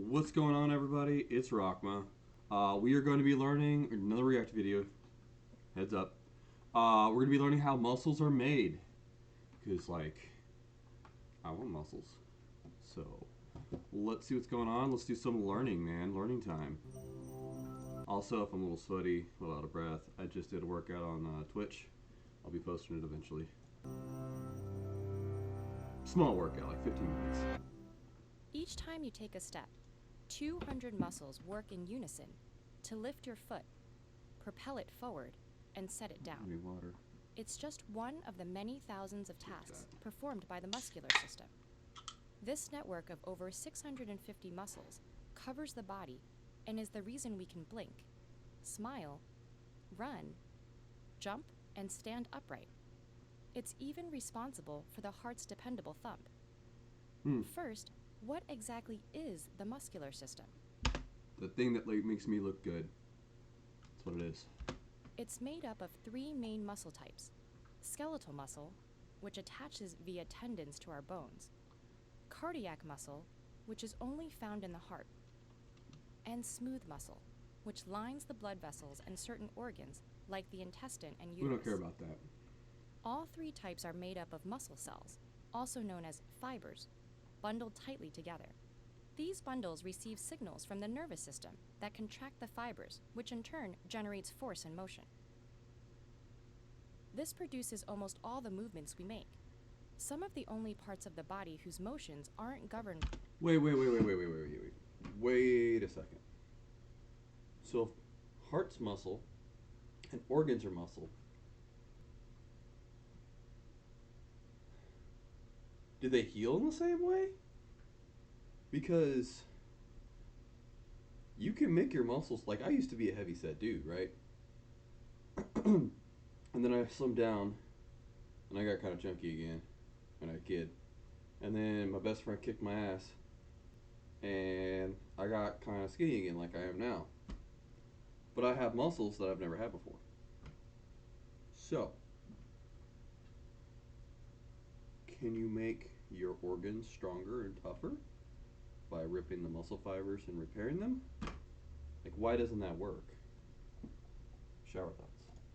What's going on, everybody? It's Rockma. We are going to be learning another React video. Heads up. We're going to be learning how muscles are made. Because, I want muscles. So, let's see what's going on. Let's do some learning, man. Learning time. Also, if I'm a little sweaty, a little out of breath, I just did a workout on Twitch. I'll be posting it eventually. Small workout, like 15 minutes. Each time you take a step, 200 muscles work in unison to lift your foot, propel it forward, and set it down. Give me water. It's just one of the many thousands of tasks performed by the muscular system. This network of over 650 muscles covers the body and is the reason we can blink, smile, run, jump, and stand upright. It's even responsible for the heart's dependable thump. First, what exactly is the muscular system? The thing that makes me look good. That's what it is. It's made up of three main muscle types: skeletal muscle, which attaches via tendons to our bones; cardiac muscle, which is only found in the heart; and smooth muscle, which lines the blood vessels and certain organs like the intestine and uterus. We don't care about that. All three types are made up of muscle cells, also known as fibers, bundled tightly together. These bundles receive signals from the nervous system that contract the fibers, which in turn generates force and motion. This produces almost all the movements we make. Some of the only parts of the body whose motions aren't governed. Wait a second. So if heart's muscle and organs are muscle, do they heal in the same way? Because you can make your muscles, like I used to be a heavy set dude, right? And then I slimmed down and I got kind of chunky again when I was a kid. And then my best friend kicked my ass and I got kind of skinny again like I am now. But I have muscles that I've never had before. So, can you make your organs stronger and tougher by ripping the muscle fibers and repairing them? Like, why doesn't that work? Shower thoughts.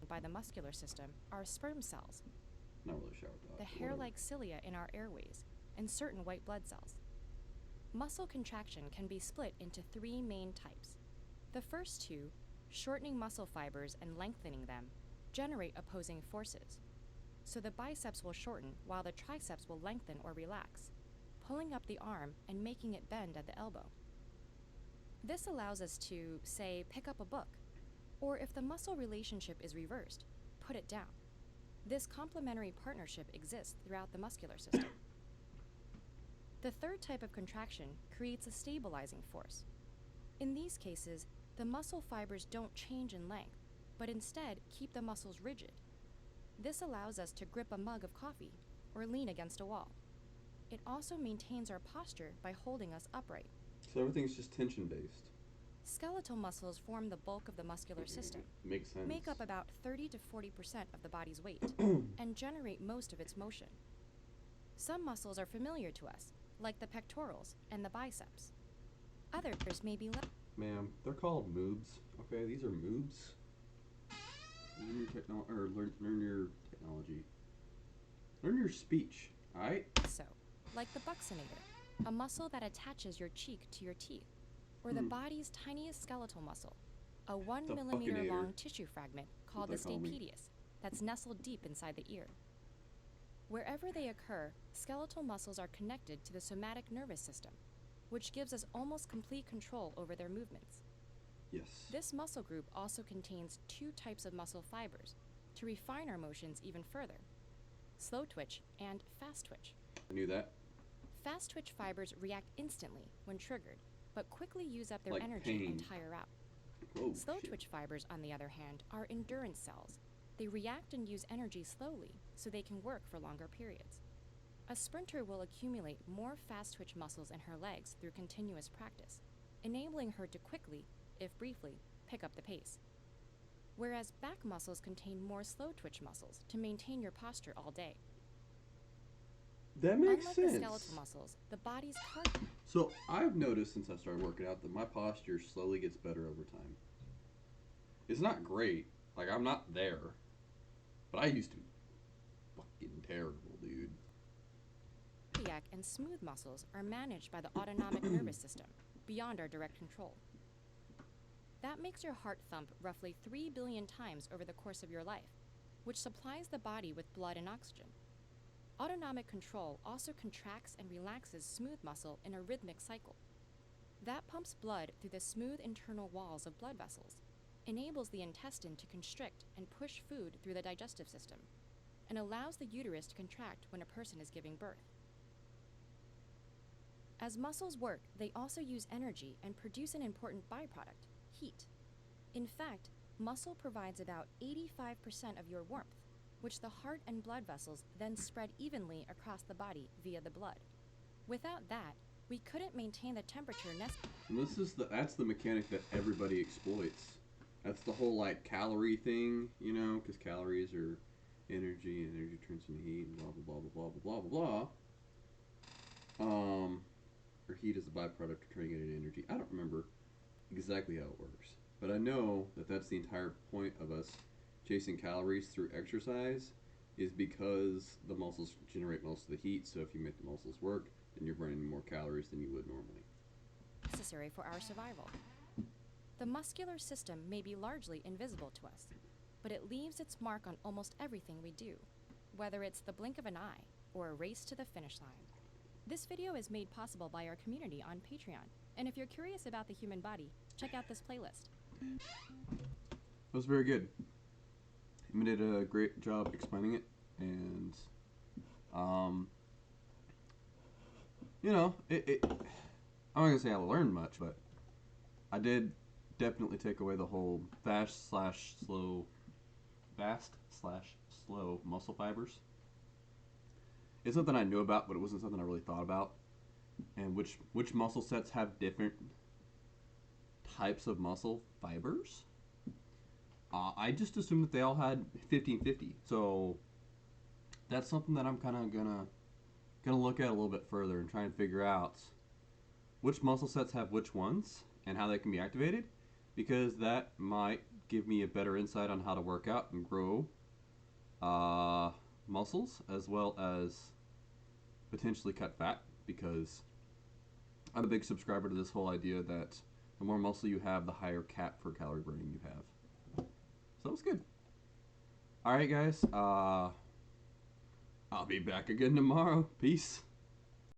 By the muscular system are sperm cells, Not really shower thoughts. the hair-like cilia in our airways, and certain white blood cells. Muscle contraction can be split into three main types. The first two, shortening muscle fibers and lengthening them, generate opposing forces. So the biceps will shorten while the triceps will lengthen or relax, pulling up the arm and making it bend at the elbow. This allows us to, say, pick up a book, or if the muscle relationship is reversed, put it down. This complementary partnership exists throughout the muscular system. The third type of contraction creates a stabilizing force. In these cases, the muscle fibers don't change in length, but instead keep the muscles rigid. This allows us to grip a mug of coffee or lean against a wall. It also maintains our posture by holding us upright. So everything's just tension based. Skeletal muscles form the bulk of the muscular system, Makes sense. make up about 30 to 40% of the body's weight, and generate most of its motion. Some muscles are familiar to us, like the pectorals and the biceps. Others may be less. Ma'am, they're called moobs. Okay, these are moobs. Learn your technology. Learn your speech. All right. So, like the buccinator, a muscle that attaches your cheek to your teeth, or the body's tiniest skeletal muscle, a 1 millimeter long tissue fragment called the stapedius that's nestled deep inside the ear. Wherever they occur, skeletal muscles are connected to the somatic nervous system, which gives us almost complete control over their movements. Yes. This muscle group also contains two types of muscle fibers to refine our motions even further: slow twitch and fast twitch. I knew that. Fast twitch fibers react instantly when triggered, but quickly use up their Like energy pain. and tire out. Oh, Slow shit. twitch fibers, on the other hand, are endurance cells. They react and use energy slowly so they can work for longer periods. A sprinter will accumulate more fast twitch muscles in her legs through continuous practice, enabling her to quickly, if briefly, pick up the pace. Whereas back muscles contain more slow twitch muscles to maintain your posture all day. That makes Unlike sense. the skeletal muscles, the body's cardio. So I've noticed since I started working out that my posture slowly gets better over time. It's not great. Like, I'm not there. But I used to be fucking terrible, dude. Cardiac and smooth muscles are managed by the autonomic nervous system, beyond our direct control. That makes your heart thump roughly 3 billion times over the course of your life, which supplies the body with blood and oxygen. Autonomic control also contracts and relaxes smooth muscle in a rhythmic cycle. That pumps blood through the smooth internal walls of blood vessels, enables the intestine to constrict and push food through the digestive system, and allows the uterus to contract when a person is giving birth. As muscles work, they also use energy and produce an important byproduct, heat. In fact, muscle provides about 85% of your warmth, which the heart and blood vessels then spread evenly across the body via the blood. Without that, we couldn't maintain the temperature necessary. And that's the mechanic that everybody exploits. That's the whole like calorie thing, you know, because calories are energy, and energy turns into heat, and blah blah blah blah blah blah blah blah. Or heat is a byproduct of turning it into energy. I don't remember exactly how it works, but I know that that's the entire point of us chasing calories through exercise, is because the muscles generate most of the heat. So if you make the muscles work, then you're burning more calories than you would normally. Necessary for our survival. The muscular system may be largely invisible to us, but it leaves its mark on almost everything we do, whether it's the blink of an eye or a race to the finish line. This video is made possible by our community on Patreon, and if you're curious about the human body, check out this playlist. That was very good. Emma did a great job explaining it, and you know, I'm not gonna say I learned much, but I did definitely take away the whole fast slash slow muscle fibers. It's something I knew about, but it wasn't something I really thought about. And which muscle sets have different types of muscle fibers. I just assumed that they all had 15-50. So that's something that I'm kind of gonna look at a little bit further and try and figure out which muscle sets have which ones and how they can be activated, because that might give me a better insight on how to work out and grow muscles, as well as potentially cut fat, because I'm a big subscriber to this whole idea that the more muscle you have, the higher cap for calorie burning you have. So that was good. Alright guys, I'll be back again tomorrow. Peace.